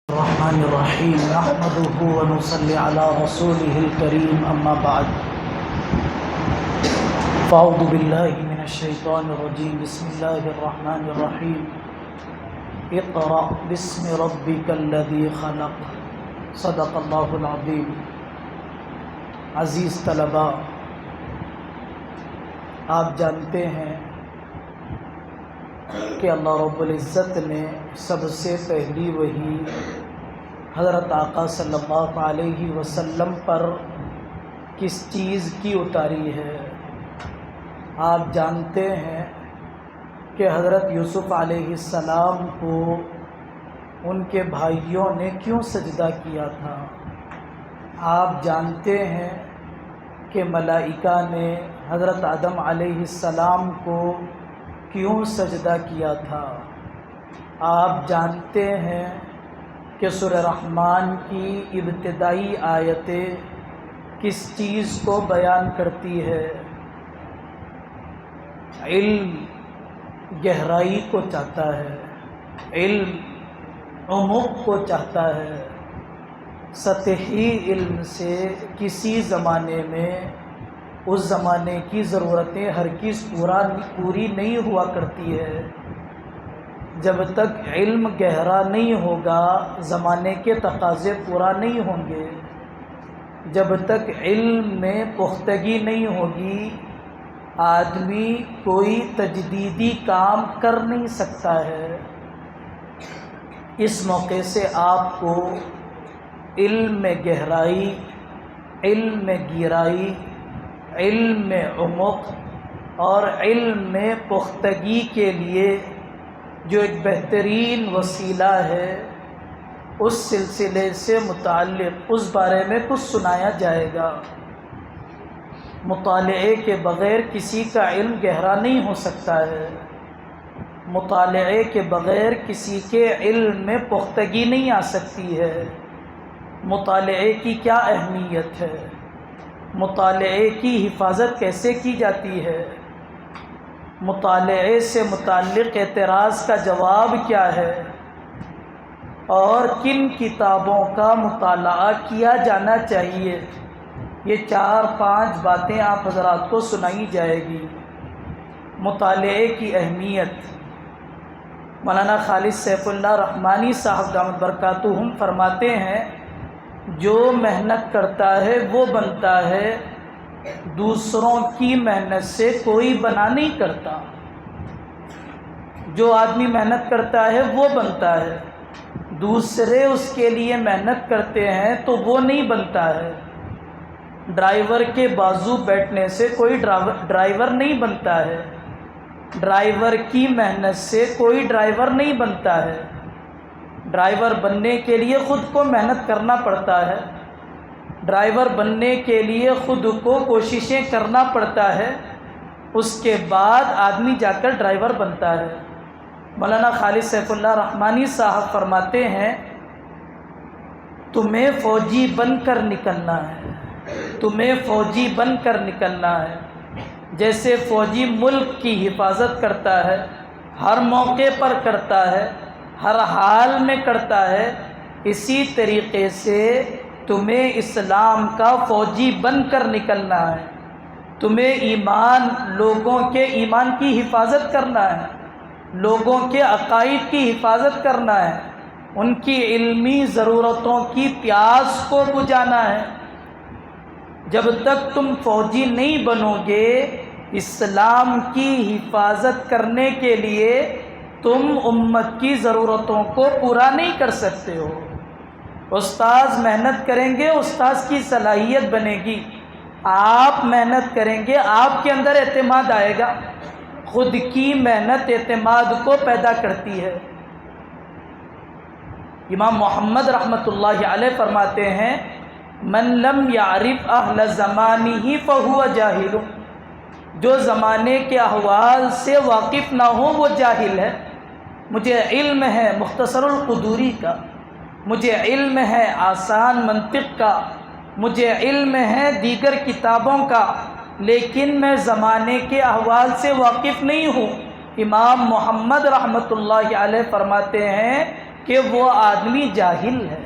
الرحمن الرحیم نحمده ونصلی علی رسوله الکریم اما بعد فاعوذ باللہ من الشیطان الرجیم بسم اللہ الرحمن الرحیم اقرأ باسم ربک الذی خلق صدق اللہ العظیم۔ عزیز طلباء، آپ جانتے ہیں کہ اللہ رب العزت نے سب سے پہلی وحی حضرت آقا صلی اللہ علیہ وسلم پر کس چیز کی اتاری ہے؟ آپ جانتے ہیں کہ حضرت یوسف علیہ السلام کو ان کے بھائیوں نے کیوں سجدہ کیا تھا؟ آپ جانتے ہیں کہ ملائکہ نے حضرت آدم علیہ السلام کو کیوں سجدہ کیا تھا؟ آپ جانتے ہیں کہ سورہ رحمان کی ابتدائی آیتیں کس چیز کو بیان کرتی ہے؟ علم گہرائی کو چاہتا ہے، علم عمق کو چاہتا ہے۔ سطحی علم سے کسی زمانے میں اس زمانے کی ضرورتیں ہرگز پوری نہیں ہوا کرتی ہے۔ جب تک علم گہرا نہیں ہوگا زمانے کے تقاضے پورا نہیں ہوں گے۔ جب تک علم میں پختگی نہیں ہوگی آدمی کوئی تجدیدی کام کر نہیں سکتا ہے۔ اس موقع سے آپ کو علم میں گہرائی، علم میں گہرائی، علم میں عمق اور علم میں پختگی کے لیے جو ایک بہترین وسیلہ ہے اس سلسلے سے متعلق اس بارے میں کچھ سنایا جائے گا۔ مطالعے کے بغیر کسی کا علم گہرا نہیں ہو سکتا ہے، مطالعے کے بغیر کسی کے علم میں پختگی نہیں آ سکتی ہے۔ مطالعے کی کیا اہمیت ہے؟ مطالعے کی حفاظت کیسے کی جاتی ہے؟ مطالعے سے متعلق اعتراض کا جواب کیا ہے؟ اور کن کتابوں کا مطالعہ کیا جانا چاہیے؟ یہ 4-5 باتیں آپ حضرات کو سنائی جائے گی۔ مطالعے کی اہمیت مولانا خالد سیف اللہ رحمانی صاحب دامت برکاتہم فرماتے ہیں، جو محنت کرتا ہے وہ بنتا ہے، دوسروں کی محنت سے کوئی بنا نہیں کرتا۔ جو آدمی محنت کرتا ہے وہ بنتا ہے، دوسرے اس کے لیے محنت کرتے ہیں تو وہ نہیں بنتا ہے۔ ڈرائیور کے بازو بیٹھنے سے کوئی ڈرائیور نہیں بنتا ہے، ڈرائیور کی محنت سے کوئی ڈرائیور نہیں بنتا ہے۔ ڈرائیور بننے کے لیے خود کو محنت کرنا پڑتا ہے، ڈرائیور بننے کے لیے خود کو کوششیں کرنا پڑتا ہے، اس کے بعد آدمی جا کر ڈرائیور بنتا ہے۔ مولانا خالد سیف اللہ رحمانی صاحب فرماتے ہیں، تمہیں فوجی بن کر نکلنا ہے، تمہیں فوجی بن کر نکلنا ہے۔ جیسے فوجی ملک کی حفاظت کرتا ہے، ہر موقع پر کرتا ہے، ہر حال میں کرتا ہے، اسی طریقے سے تمہیں اسلام کا فوجی بن کر نکلنا ہے۔ تمہیں لوگوں کے ایمان کی حفاظت کرنا ہے، لوگوں کے عقائد کی حفاظت کرنا ہے، ان کی علمی ضرورتوں کی پیاس کو بجھانا ہے۔ جب تک تم فوجی نہیں بنو گے اسلام کی حفاظت کرنے کے لیے تم امت کی ضرورتوں کو پورا نہیں کر سکتے ہو۔ استاذ محنت کریں گے، استاذ کی صلاحیت بنے گی۔ آپ محنت کریں گے، آپ کے اندر اعتماد آئے گا۔ خود کی محنت اعتماد کو پیدا کرتی ہے۔ امام محمد رحمۃ اللہ علیہ فرماتے ہیں، من لم یعرف اہل زمانہ فہو جاہل، جو زمانے کے احوال سے واقف نہ ہو وہ جاہل ہے۔ مجھے علم ہے مختصر القدوری کا، مجھے علم ہے آسان منطق کا، مجھے علم ہے دیگر کتابوں کا، لیکن میں زمانے کے احوال سے واقف نہیں ہوں۔ امام محمد رحمۃ اللہ علیہ فرماتے ہیں کہ وہ آدمی جاہل ہے۔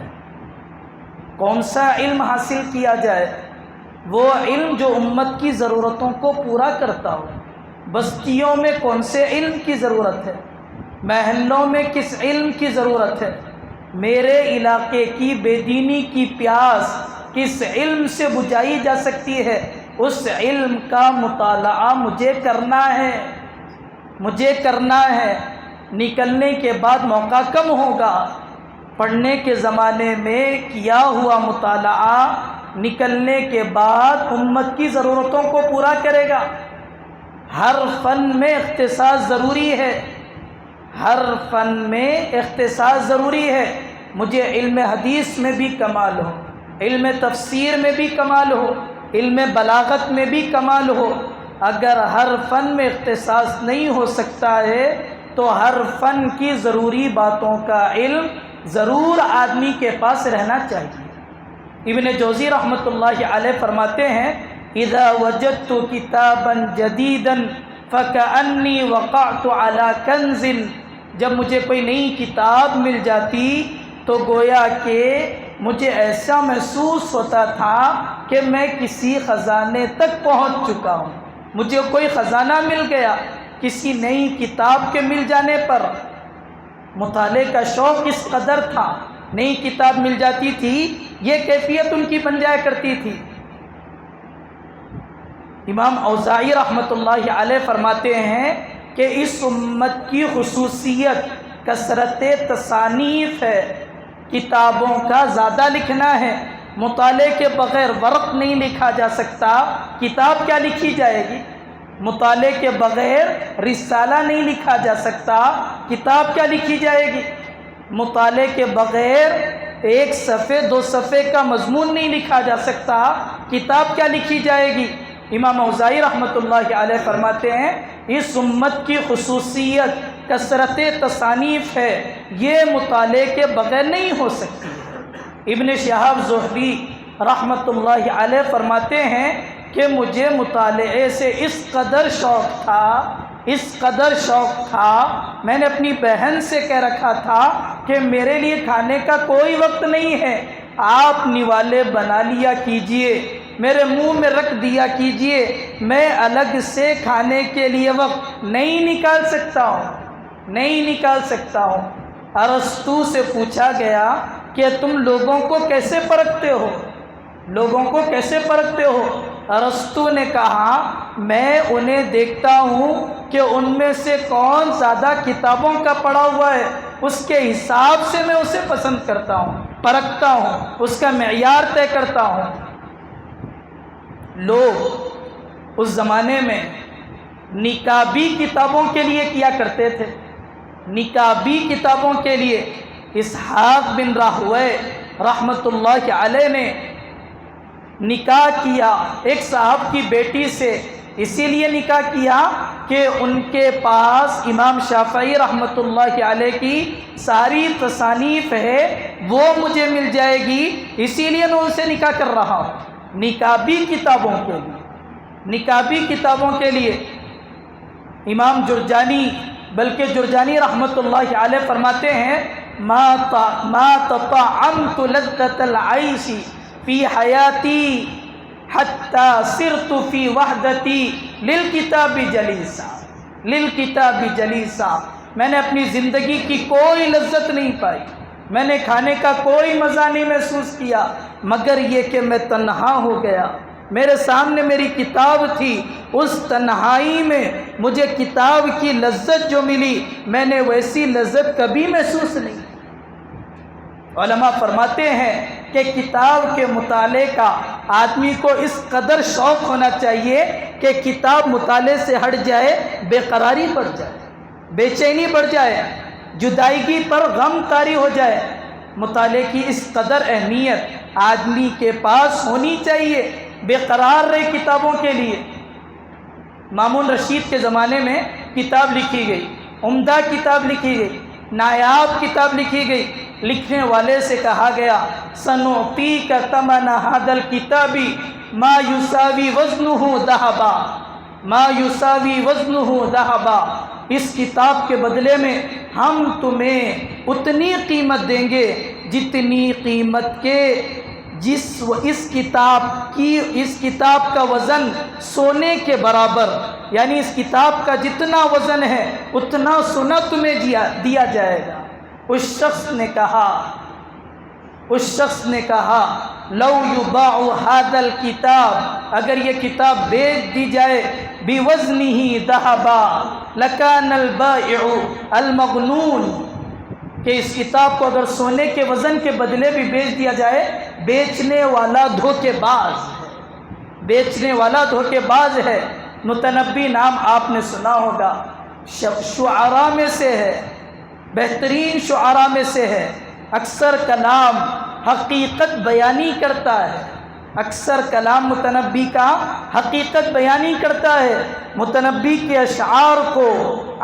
کون سا علم حاصل کیا جائے؟ وہ علم جو امت کی ضرورتوں کو پورا کرتا ہو۔ بستیوں میں کون سے علم کی ضرورت ہے؟ محلوں میں کس علم کی ضرورت ہے؟ میرے علاقے کی بے دینی کی پیاس کس علم سے بجھائی جا سکتی ہے؟ اس علم کا مطالعہ مجھے کرنا ہے، مجھے کرنا ہے۔ نکلنے کے بعد موقع کم ہوگا۔ پڑھنے کے زمانے میں کیا ہوا مطالعہ نکلنے کے بعد امت کی ضرورتوں کو پورا کرے گا۔ ہر فن میں اختصاص ضروری ہے، ہر فن میں اختصاص ضروری ہے۔ مجھے علم حدیث میں بھی کمال ہو، علم تفسیر میں بھی کمال ہو، علم بلاغت میں بھی کمال ہو۔ اگر ہر فن میں اختصاص نہیں ہو سکتا ہے تو ہر فن کی ضروری باتوں کا علم ضرور آدمی کے پاس رہنا چاہیے۔ ابن جوزی رحمۃ اللہ علیہ فرماتے ہیں اذا وجدت کتابا جدیدا فکأنی وقعت علی کنز، جب مجھے کوئی نئی کتاب مل جاتی تو گویا کہ مجھے ایسا محسوس ہوتا تھا کہ میں کسی خزانے تک پہنچ چکا ہوں۔ مجھے کوئی خزانہ مل گیا کسی نئی کتاب کے مل جانے پر۔ مطالعے کا شوق اس قدر تھا، نئی کتاب مل جاتی تھی یہ کیفیت ان کی بن جایا کرتی تھی۔ امام اوزاعی رحمۃ اللہ علیہ فرماتے ہیں کہ اس امت کی خصوصیت کثرت تصانیف ہے، کتابوں کا زیادہ لکھنا ہے۔ مطالعے کے بغیر ورق نہیں لکھا جا سکتا، کتاب کیا لکھی جائے گی؟ مطالعے کے بغیر رسالہ نہیں لکھا جا سکتا، کتاب کیا لکھی جائے گی؟ مطالعے کے بغیر 1 صفحے 2 صفحے کا مضمون نہیں لکھا جا سکتا، کتاب کیا لکھی جائے گی؟ امام اوزاعی رحمۃ اللہ علیہ فرماتے ہیں اس امت کی خصوصیت کثرت تصانیف ہے، یہ مطالعے کے بغیر نہیں ہو سکتی۔ ابن شہاب زہری رحمۃ اللہ علیہ فرماتے ہیں کہ مجھے مطالعے سے اس قدر شوق تھا، اس قدر شوق تھا، میں نے اپنی بہن سے کہہ رکھا تھا کہ میرے لیے کھانے کا کوئی وقت نہیں ہے، آپ نوالے بنا لیا کیجئے، میرے منہ میں رکھ دیا کیجئے، میں الگ سے کھانے کے لیے وقت نہیں نکال سکتا ہوں، نہیں نکال سکتا ہوں۔ ارسطو سے پوچھا گیا کہ تم لوگوں کو کیسے پرکھتے ہو، لوگوں کو کیسے پرکھتے ہو؟ ارسطو نے کہا میں انہیں دیکھتا ہوں کہ ان میں سے کون زیادہ کتابوں کا پڑھا ہوا ہے، اس کے حساب سے میں اسے پسند کرتا ہوں، پرکھتا ہوں، اس کا معیار طے کرتا ہوں۔ لوگ اس زمانے میں نکابی کتابوں کے لیے کیا کرتے تھے، نکابی کتابوں کے لیے۔ اسحاق بن راہوے رحمۃ اللہ علیہ نے نکاح کیا ایک صاحب کی بیٹی سے، اسی لیے نکاح کیا کہ ان کے پاس امام شافعی رحمۃ اللہ علیہ کی ساری تصانیف ہے، وہ مجھے مل جائے گی، اسی لیے میں ان سے نکاح کر رہا ہوں۔ نکابی کتابوں کے لیے، نکابی کتابوں کے لیے۔ امام جرجانی، بلکہ جرجانی رحمۃ اللہ علیہ فرماتے ہیں ما تطعمت لذة العيش في حياتي حتى صرت في وحدتي للكتاب جليسا، للكتاب جليسا۔ میں نے اپنی زندگی کی کوئی لذت نہیں پائی، میں نے کھانے کا کوئی مزہ نہیں محسوس کیا مگر یہ کہ میں تنہا ہو گیا، میرے سامنے میری کتاب تھی، اس تنہائی میں مجھے کتاب کی لذت جو ملی میں نے ویسی لذت کبھی محسوس نہیں۔ علماء فرماتے ہیں کہ کتاب کے مطالعے کا آدمی کو اس قدر شوق ہونا چاہیے کہ کتاب مطالعے سے ہٹ جائے بے قراری بڑھ جائے، بے چینی بڑھ جائے، جدائیگی پر غم طاری ہو جائے۔ مطالعے کی اس قدر اہمیت آدمی کے پاس ہونی چاہیے، بے قرار رہے کتابوں کے لیے۔ مامون رشید کے زمانے میں کتاب لکھی گئی، عمدہ کتاب لکھی گئی، نایاب کتاب لکھی گئی۔ لکھنے والے سے کہا گیا سنعطیک ثمن ھذا الکتاب ما یساوی وزنہ ذھبا، ما یساوی وزنہ ذھبا، اس کتاب کے بدلے میں ہم تمہیں اتنی قیمت دیں گے جتنی قیمت کے اس کتاب کا وزن سونے کے برابر، یعنی اس کتاب کا جتنا وزن ہے اتنا سونا تمہیں دیا جائے گا۔ اس شخص نے کہا لو یباع ھذا الکتاب، اگر یہ کتاب بیچ دی جائے بوزنہ ذہبا لکان البائع المغنون، کہ اس کتاب کو اگر سونے کے وزن کے بدلے بھی بیچ دیا جائے، بیچنے والا دھوکے باز ہے۔ متنبی نام آپ نے سنا ہوگا، شعراء میں سے ہے، بہترین شعراء میں سے ہے، اکثر کلام حقیقت بیانی کرتا ہے، اکثر کلام متنبی کا حقیقت بیانی کرتا ہے۔ متنبی کے اشعار کو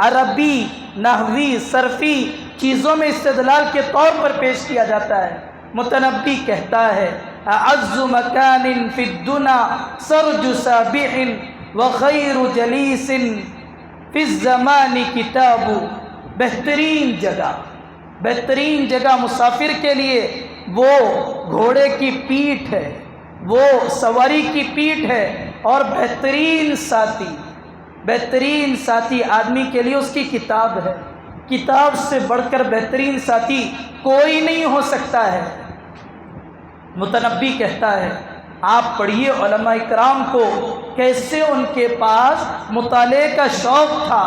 عربی، نحوی، صرفی چیزوں میں استدلال کے طور پر پیش کیا جاتا ہے۔ متنبی کہتا ہے اعز مکان فی الدنا سرج سابح وخیر جلیس فی الزمان کتاب، بہترین جگہ مسافر کے لیے وہ گھوڑے کی پیٹھ ہے، وہ سواری کی پیٹھ ہے، اور بہترین ساتھی آدمی کے لیے اس کی کتاب ہے۔ کتاب سے بڑھ کر بہترین ساتھی کوئی نہیں ہو سکتا ہے۔ متنبی کہتا ہے آپ پڑھیے علماء اکرام کو کیسے ان کے پاس مطالعے کا شوق تھا،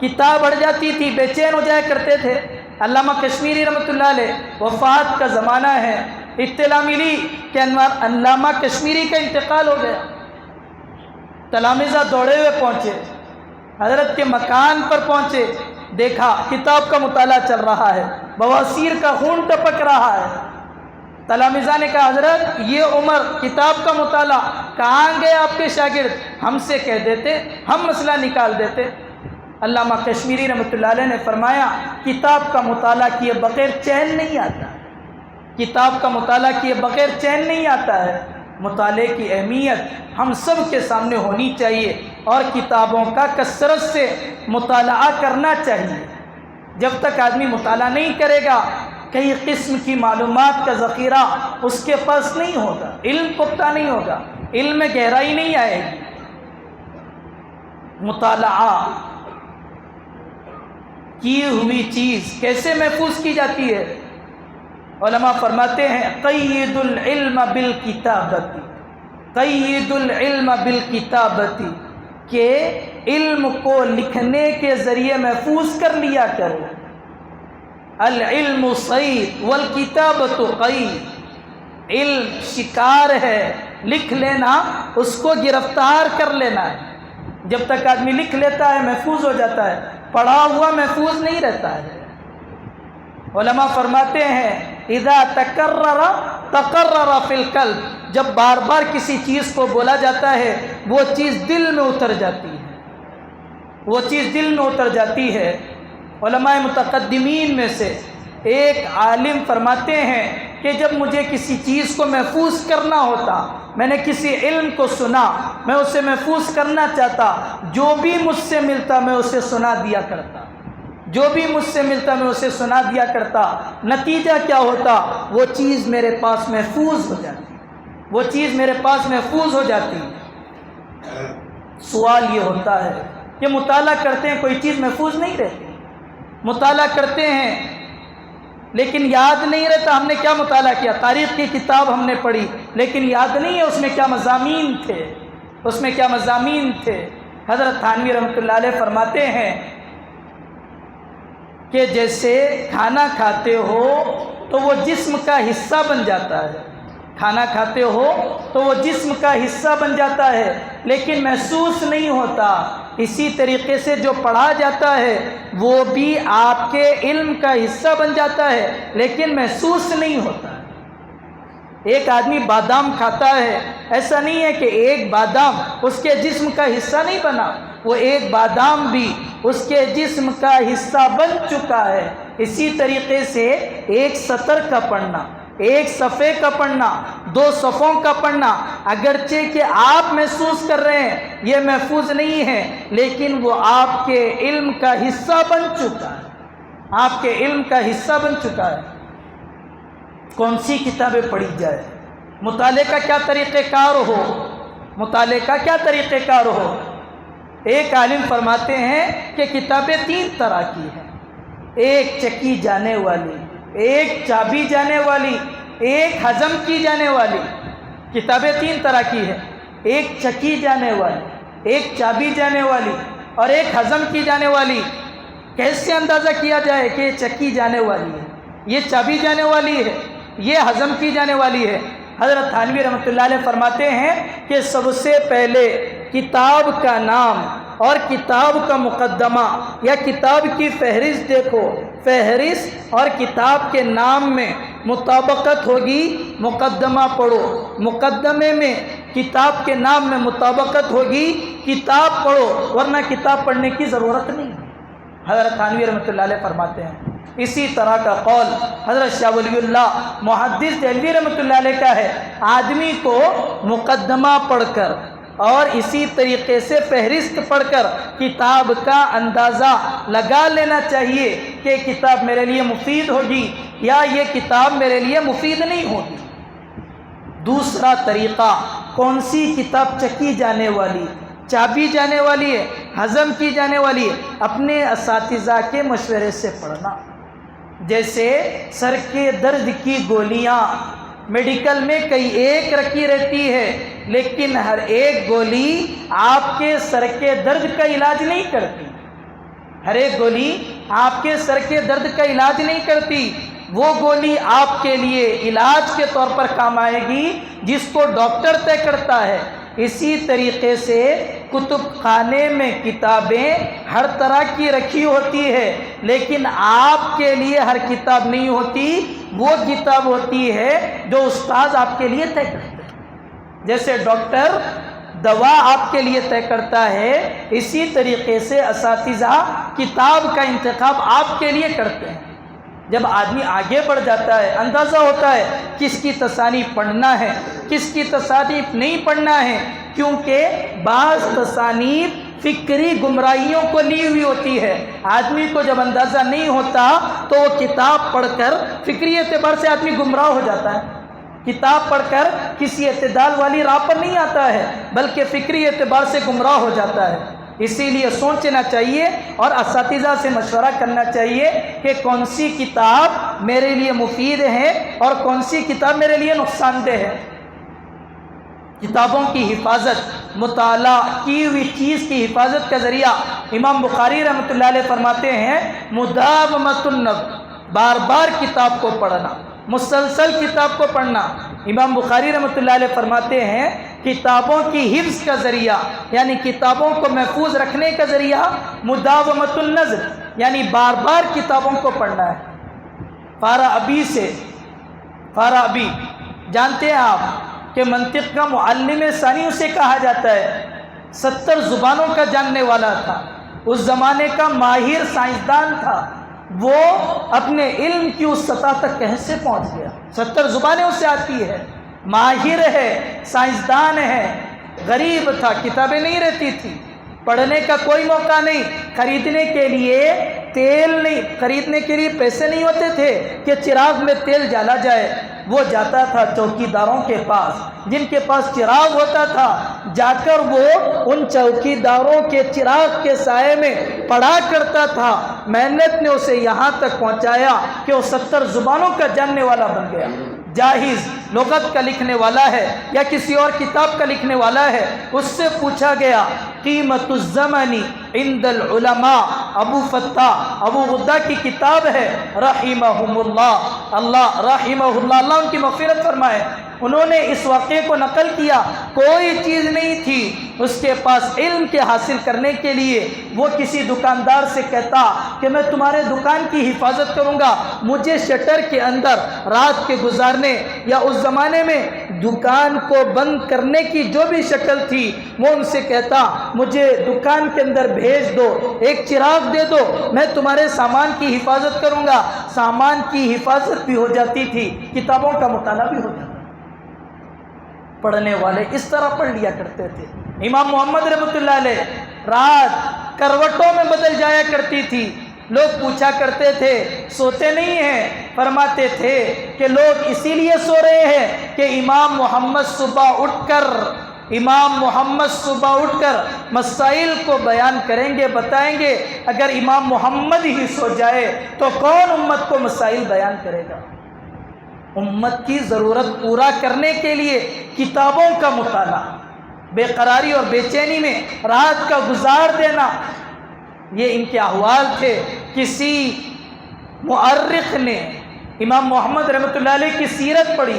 کتاب اڑ جاتی تھی بے چین ہو جایا کرتے تھے۔ علامہ کشمیری رحمۃ اللہ علیہ وفات کا زمانہ ہے، اطلاع ملی کہ علامہ کشمیری کا انتقال ہو گیا۔ تلامذہ دوڑے ہوئے پہنچے، حضرت کے مکان پر پہنچے، دیکھا کتاب کا مطالعہ چل رہا ہے، بواسیر کا خون ٹپک رہا ہے۔ تلامذہ نے کہا حضرت یہ عمر کتاب کا مطالعہ، کہاں گئے آپ کے شاگرد؟ ہم سے کہہ دیتے، ہم مسئلہ نکال دیتے۔ علامہ کشمیری رحمۃ اللہ علیہ نے فرمایا کتاب کا مطالعہ کیے بغیر چین نہیں آتا، کتاب کا مطالعہ کیے بغیر چین نہیں آتا ہے۔ مطالعے کی اہمیت ہم سب کے سامنے ہونی چاہیے، اور کتابوں کا کثرت سے مطالعہ کرنا چاہیے۔ جب تک آدمی مطالعہ نہیں کرے گا، کئی قسم کی معلومات کا ذخیرہ اس کے پاس نہیں ہوگا، علم پختہ نہیں ہوگا، علم میں گہرائی نہیں آئے گی۔ مطالعہ کی ہوئی چیز کیسے محفوظ کی جاتی ہے؟ علماء فرماتے ہیں قید العلم بالکتابت، قید العلم بالکتابت، کہ علم کو لکھنے کے ذریعے محفوظ کر لیا کرو۔ العلم صید والکتابت قید، علم شکار ہے، لکھ لینا اس کو گرفتار کر لینا ہے۔ جب تک آدمی لکھ لیتا ہے محفوظ ہو جاتا ہے، پڑھا ہوا محفوظ نہیں رہتا ہے۔ علماء فرماتے ہیں اذا تکرر تقرر فی القلب، جب بار بار کسی چیز کو بولا جاتا ہے وہ چیز دل میں اتر جاتی ہے، وہ چیز دل میں اتر جاتی ہے۔ علماء متقدمین میں سے ایک عالم فرماتے ہیں کہ جب مجھے کسی چیز کو محفوظ کرنا ہوتا، میں نے کسی علم کو سنا، میں اسے محفوظ کرنا چاہتا، جو بھی مجھ سے ملتا میں اسے سنا دیا کرتا، جو بھی مجھ سے ملتا میں اسے سنا دیا کرتا۔ نتیجہ کیا ہوتا؟ وہ چیز میرے پاس محفوظ ہو جاتی، وہ چیز میرے پاس محفوظ ہو جاتی۔ سوال یہ ہوتا ہے کہ مطالعہ کرتے ہیں کوئی چیز محفوظ نہیں رہتی، مطالعہ کرتے ہیں لیکن یاد نہیں رہتا ہم نے کیا مطالعہ کیا۔ تاریخ کی کتاب ہم نے پڑھی لیکن یاد نہیں ہے اس میں کیا مضامین تھے، اس میں کیا مضامین تھے۔ حضرت تھانوی رحمۃ اللہ علیہ فرماتے ہیں کہ جیسے کھانا کھاتے ہو تو وہ جسم کا حصہ بن جاتا ہے، کھانا کھاتے ہو تو وہ جسم کا حصہ بن جاتا ہے لیکن محسوس نہیں ہوتا، اسی طریقے سے جو پڑھا جاتا ہے وہ بھی آپ کے علم کا حصہ بن جاتا ہے لیکن محسوس نہیں ہوتا۔ ایک آدمی بادام کھاتا ہے، ایسا نہیں ہے کہ ایک بادام اس کے جسم کا حصہ نہیں بنا، وہ ایک بادام بھی اس کے جسم کا حصہ بن چکا ہے۔ اسی طریقے سے ایک سطر کا پڑھنا، ایک صفحے کا پڑھنا، 2 صفوں کا پڑھنا، اگرچہ کہ آپ محسوس کر رہے ہیں یہ محفوظ نہیں ہے لیکن وہ آپ کے علم کا حصہ بن چکا ہے، آپ کے علم کا حصہ بن چکا ہے۔ کون سی کتابیں پڑھی جائے، مطالعے کا کیا طریقہ کار ہو، مطالعے کا کیا طریقہ کار ہو۔ ایک عالم فرماتے ہیں کہ کتابیں 3 طرح کی ہیں، ایک چکی جانے والی، ایک چابی جانے والی، ایک ہضم کی جانے والی۔ کتابیں 3 طرح کی ہیں، ایک چکی جانے والی، ایک چابی جانے والی اور ایک ہضم کی جانے والی۔ کیسے اندازہ کیا جائے کہ یہ چکی جانے والی ہے، یہ چابی جانے والی ہے، یہ ہضم کی جانے والی ہے؟ حضرت تھانوی رحمۃ اللہ علیہ فرماتے ہیں کہ سب سے پہلے کتاب کا نام اور کتاب کا مقدمہ یا کتاب کی فہرست دیکھو، فہرست اور کتاب کے نام میں مطابقت ہوگی، مقدمہ پڑھو، مقدمے میں کتاب کے نام میں مطابقت ہوگی، کتاب پڑھو، ورنہ کتاب پڑھنے کی ضرورت نہیں۔ حضرت تھانوی رحمۃ اللہ علیہ فرماتے ہیں۔ اسی طرح کا قول حضرت شاہ ولی اللہ محدث دہلوی رحمۃ اللہ علیہ کا ہے، آدمی کو مقدمہ پڑھ کر اور اسی طریقے سے فہرست پڑھ کر کتاب کا اندازہ لگا لینا چاہیے کہ کتاب میرے لیے مفید ہوگی یا یہ کتاب میرے لیے مفید نہیں ہوگی۔ دوسرا طریقہ، کون سی کتاب چکی جانے والی، چابی جانے والی ہے، ہضم کی جانے والی ہے، اپنے اساتذہ کے مشورے سے پڑھنا۔ جیسے سر کے درد کی گولیاں میڈیکل میں کئی ایک رکھی رہتی ہے، لیکن ہر ایک گولی آپ کے سر کے درد کا علاج نہیں کرتی، ہر ایک گولی آپ کے سر کے درد کا علاج نہیں کرتی۔ وہ گولی آپ کے لیے علاج کے طور پر کام آئے گی جس کو ڈاکٹر طے کرتا ہے۔ اسی طریقے سے کتب خانے میں کتابیں ہر طرح کی رکھی ہوتی ہے، لیکن آپ کے لیے ہر کتاب نہیں ہوتی، وہ کتاب ہوتی ہے جو استاد آپ کے لیے طے کرتا ہے۔ جیسے ڈاکٹر دوا آپ کے لیے طے کرتا ہے، اسی طریقے سے اساتذہ کتاب کا انتخاب آپ کے لیے کرتے ہیں۔ جب آدمی آگے بڑھ جاتا ہے، اندازہ ہوتا ہے کس کی تصانیف پڑھنا ہے، کس کی تصانیف نہیں پڑھنا ہے، کیونکہ بعض تصانیف فکری گمراہیوں کو لی ہوئی ہوتی ہے۔ آدمی کو جب اندازہ نہیں ہوتا تو وہ کتاب پڑھ کر فکری اعتبار سے آدمی گمراہ ہو جاتا ہے، کتاب پڑھ کر کسی اعتدال والی راہ پر نہیں آتا ہے، بلکہ فکری اعتبار سے گمراہ ہو جاتا ہے۔ اسی لیے سوچنا چاہیے اور اساتذہ سے مشورہ کرنا چاہیے کہ کون سی کتاب میرے لیے مفید ہے اور کون سی کتاب میرے لیے نقصان دہ ہے۔ کتابوں کی حفاظت، مطالعہ کی ہوئی چیز کی حفاظت کا ذریعہ امام بخاری رحمۃ اللہ علیہ فرماتے ہیں مداومۃ النظر، بار بار کتاب کو پڑھنا، مسلسل کتاب کو پڑھنا۔ امام بخاری رحمۃ اللہ علیہ فرماتے ہیں کتابوں کی حفظ کا ذریعہ یعنی کتابوں کو محفوظ رکھنے کا ذریعہ مداومۃ النظر یعنی بار بار کتابوں کو پڑھنا ہے۔ فارابی جانتے ہیں آپ کہ منطق کا معلم ثانی اسے کہا جاتا ہے، 70 زبانوں کا جاننے والا تھا، اس زمانے کا ماہر سائنسدان تھا۔ وہ اپنے علم کی اس سطح تک کیسے پہنچ گیا؟ 70 زبانیں اسے آتی ہے، ماہر ہے، سائنسدان ہے، غریب تھا، کتابیں نہیں رہتی تھی، پڑھنے کا کوئی موقع نہیں، خریدنے کے لیے تیل نہیں، خریدنے کے لیے پیسے نہیں ہوتے تھے کہ چراغ میں تیل ڈالا جائے۔ وہ جاتا تھا چوکیداروں کے پاس، جن کے پاس چراغ ہوتا تھا، جا کر وہ ان چوکیداروں کے چراغ کے سائے میں پڑھا کرتا تھا۔ محنت نے اسے یہاں تک پہنچایا کہ وہ 70 زبانوں کا جاننے والا بن گیا۔ جاہز لغت کا لکھنے والا ہے یا کسی اور کتاب کا لکھنے والا ہے، اس سے پوچھا گیا قیمت الزمن عند العلماء، ابو فتح ابو غدہ کی کتاب ہے رحمہم اللہ، اللہ رحمہ اللہ، اللہ ان کی مغفرت فرمائے۔ انہوں نے اس واقعے کو نقل کیا، کوئی چیز نہیں تھی اس کے پاس علم کے حاصل کرنے کے لیے۔ وہ کسی دکاندار سے کہتا کہ میں تمہارے دکان کی حفاظت کروں گا، مجھے شٹر کے اندر رات کے گزارنے یا اس زمانے میں دکان کو بند کرنے کی جو بھی شکل تھی، وہ ان سے کہتا مجھے دکان کے اندر بھیج دو، ایک چراغ دے دو، میں تمہارے سامان کی حفاظت کروں گا۔ سامان کی حفاظت بھی ہو جاتی تھی، کتابوں کا مطالعہ بھی ہو جاتا۔ پڑھنے والے اس طرح پڑھ لیا کرتے تھے۔ امام محمد رحمۃ اللہ علیہ رات کروٹوں میں بدل جایا کرتی تھی، لوگ پوچھا کرتے تھے سوتے نہیں ہیں؟ فرماتے تھے کہ لوگ اسی لیے سو رہے ہیں کہ امام محمد صبح اٹھ کر مسائل کو بیان کریں گے، بتائیں گے۔ اگر امام محمد ہی سو جائے تو کون امت کو مسائل بیان کرے گا؟ امت کی ضرورت پورا کرنے کے لیے کتابوں کا مطالعہ، بے قراری اور بے چینی میں رات کا گزار دینا، یہ ان کے احوال تھے۔ کسی مؤرخ نے امام محمد رحمۃ اللہ علیہ کی سیرت پڑھی،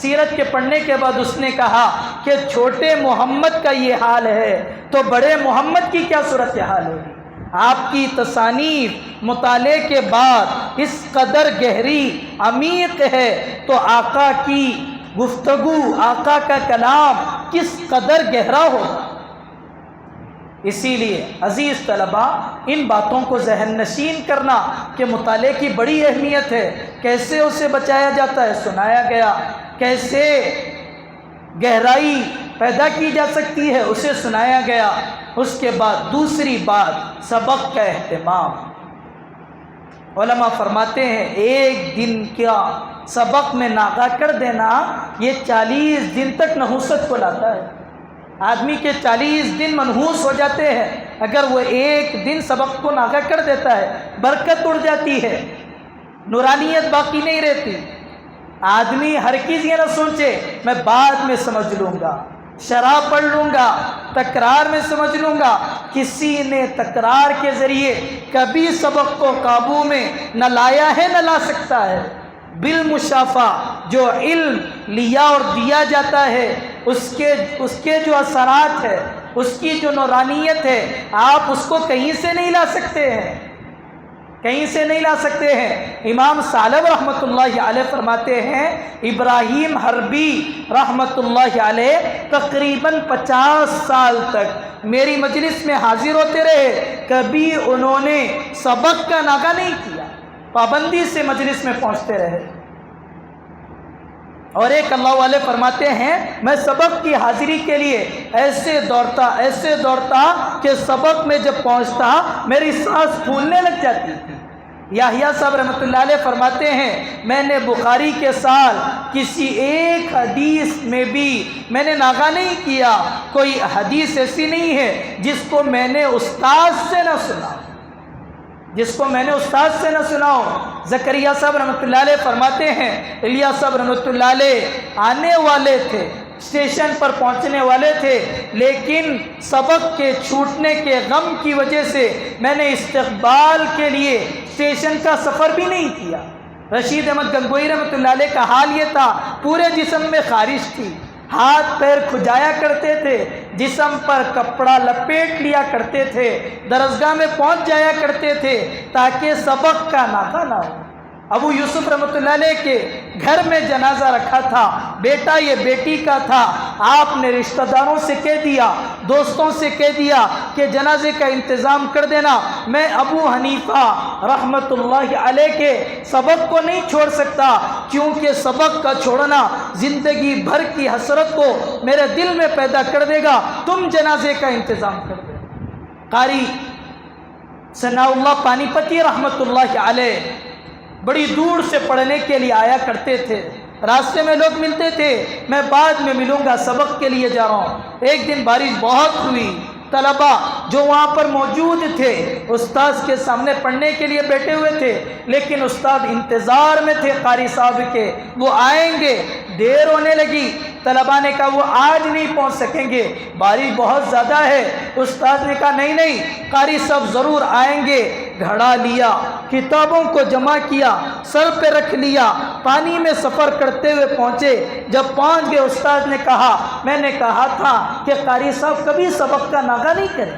سیرت کے پڑھنے کے بعد اس نے کہا کہ چھوٹے محمد کا یہ حال ہے تو بڑے محمد کی کیا صورتحال ہوگی؟ آپ کی تصانیف مطالعے کے بعد اس قدر گہری عمیق ہے تو آقا کی گفتگو، آقا کا کلام کس قدر گہرا ہوگا۔ اسی لیے عزیز طلبہ، ان باتوں کو ذہن نشین کرنا کہ مطالعے کی بڑی اہمیت ہے، کیسے اسے بچایا جاتا ہے سنایا گیا، کیسے گہرائی پیدا کی جا سکتی ہے اسے سنایا گیا۔ اس کے بعد دوسری بات سبق کا اہتمام۔ علماء فرماتے ہیں ایک دن کا سبق میں ناغہ کر دینا یہ 40 دن تک نحوست کو لاتا ہے۔ آدمی کے 40 دن منحوس ہو جاتے ہیں، اگر وہ ایک دن سبق کو ناغہ کر دیتا ہے برکت اڑ جاتی ہے، نورانیت باقی نہیں رہتی۔ آدمی ہر چیز یہ نہ سوچے میں بعد میں سمجھ لوں گا، شرح پڑھ لوں گا، تکرار میں سمجھ لوں گا۔ کسی نے تکرار کے ذریعے کبھی سبق کو قابو میں نہ لایا ہے نہ لا سکتا ہے۔ بالمشافہ جو علم لیا اور دیا جاتا ہے اس کے جو اثرات ہے، اس کی جو نورانیت ہے، آپ اس کو کہیں سے نہیں لا سکتے ہیں، کہیں سے نہیں لا سکتے ہیں۔ امام ثعلب رحمۃ اللہ علیہ فرماتے ہیں ابراہیم حربی رحمۃ اللہ علیہ تقریباً 50 سال تک میری مجلس میں حاضر ہوتے رہے، کبھی انہوں نے سبق کا ناغہ نہیں کیا، پابندی سے مجلس میں پہنچتے رہے۔ اور ایک اللہ والے فرماتے ہیں میں سبق کی حاضری کے لیے ایسے دوڑتا کہ سبق میں جب پہنچتا میری سانس پھولنے لگ جاتی تھی۔ یحییٰ صاحب رحمۃ اللہ علیہ فرماتے ہیں میں نے بخاری کے سال کسی ایک حدیث میں بھی میں نے ناغہ نہیں کیا، کوئی حدیث ایسی نہیں ہے جس کو میں نے استاد سے نہ سنا، ہو۔ زکریا صاحب رحمۃ اللہ علیہ فرماتے ہیں الیاس صاحب رحمۃ اللہ علیہ آنے والے تھے، اسٹیشن پر پہنچنے والے تھے، لیکن سبق کے چھوٹنے کے غم کی وجہ سے میں نے استقبال کے لیے اسٹیشن کا سفر بھی نہیں کیا۔ رشید احمد گنگوئی رحمۃ اللہ علیہ کا حال یہ تھا، پورے جسم میں خارش تھی، ہاتھ پیر کھجایا کرتے تھے، جسم پر کپڑا لپیٹ لیا کرتے تھے، درسگاہ میں پہنچ جایا کرتے تھے تاکہ سبق کا ناغہ نہ ہو۔ ابو یوسف رحمۃ اللہ علیہ کے گھر میں جنازہ رکھا تھا، بیٹا یہ بیٹی کا تھا، آپ نے رشتہ داروں سے کہہ دیا، دوستوں سے کہہ دیا کہ جنازے کا انتظام کر دینا، میں ابو حنیفہ رحمۃ اللہ علیہ کے سبق کو نہیں چھوڑ سکتا، کیونکہ سبق کا چھوڑنا زندگی بھر کی حسرت کو میرے دل میں پیدا کر دے گا، تم جنازے کا انتظام کر دو۔ قاری ثناء اللہ پانی پتی رحمۃ اللہ علیہ بڑی دور سے پڑھنے کے لیے آیا کرتے تھے، راستے میں لوگ ملتے تھے، میں بعد میں ملوں گا، سبق کے لیے جا رہا ہوں۔ ایک دن بارش بہت ہوئی، طلبہ جو وہاں پر موجود تھے استاد کے سامنے پڑھنے کے لیے بیٹھے ہوئے تھے، لیکن استاد انتظار میں تھے قاری صاحب کے، وہ آئیں گے، دیر ہونے لگی، طلبہ نے کہا وہ آج نہیں پہنچ سکیں گے، بارش بہت زیادہ ہے۔ استاد نے کہا نہیں قاری صاحب ضرور آئیں گے، گھڑا لیا، کتابوں کو جمع کیا، سر پہ رکھ لیا، پانی میں سفر کرتے ہوئے پہنچے۔ جب پہنچ گئے استاد نے کہا میں نے کہا تھا کہ قاری صاحب کبھی سبق کا ناغہ نہیں کریں،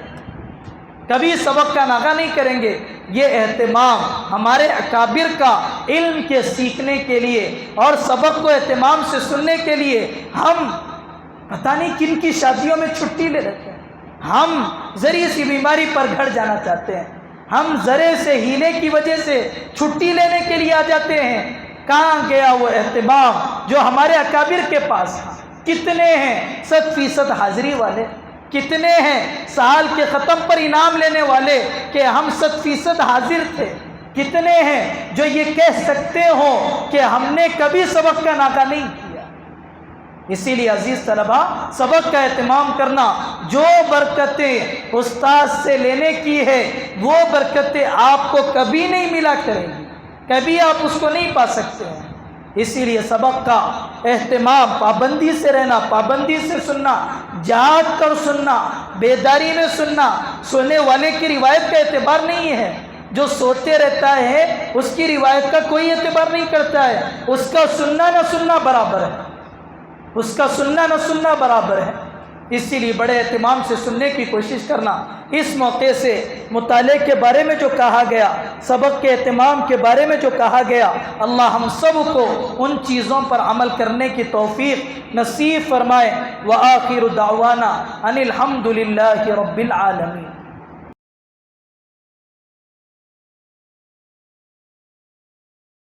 کبھی سبق کا ناغہ نہیں کریں گے۔ یہ اہتمام ہمارے اکابر کا علم کے سیکھنے کے لیے اور سبق کو اہتمام سے سننے کے لیے ہم پتہ نہیں کن کی شادیوں میں چھٹی لے لیتے ہیں، ہم ذری سی بیماری پر گھر جانا چاہتے ہیں، ہم ذرے سے ہیلے کی وجہ سے چھٹی لینے کے لیے آ جاتے ہیں۔ کہاں گیا وہ اہتمام جو ہمارے اکابر کے پاس تھا؟ کتنے ہیں 100% حاضری والے؟ کتنے ہیں سال کے ختم پر انعام لینے والے کہ ہم 100% حاضر تھے؟ کتنے ہیں جو یہ کہہ سکتے ہوں کہ ہم نے کبھی سبق کا ناکہ نہیں کیا؟ اسی لیے عزیز طلبہ، سبق کا اہتمام کرنا، جو برکتیں استاد سے لینے کی ہے وہ برکتیں آپ کو کبھی نہیں ملا کریں گی، کبھی آپ اس کو نہیں پا سکتے ہیں۔ اسی لیے سبق کا اہتمام، پابندی سے رہنا، پابندی سے سننا، جاگ کر سننا، بیداری میں سننا۔ سونے والے کی روایت کا اعتبار نہیں ہے، جو سوتے رہتا ہے اس کی روایت کا کوئی اعتبار نہیں کرتا ہے، اس کا سننا نہ سننا برابر ہے، اس کا سننا نہ سننا برابر ہے۔ اسی لیے بڑے اہتمام سے سننے کی کوشش کرنا۔ اس موقع سے مطالعے کے بارے میں جو کہا گیا، سبق کے اہتمام کے بارے میں جو کہا گیا، اللہ ہم سب کو ان چیزوں پر عمل کرنے کی توفیق نصیب فرمائے۔ وآخر دعوانا ان الحمد للہ رب العالمین۔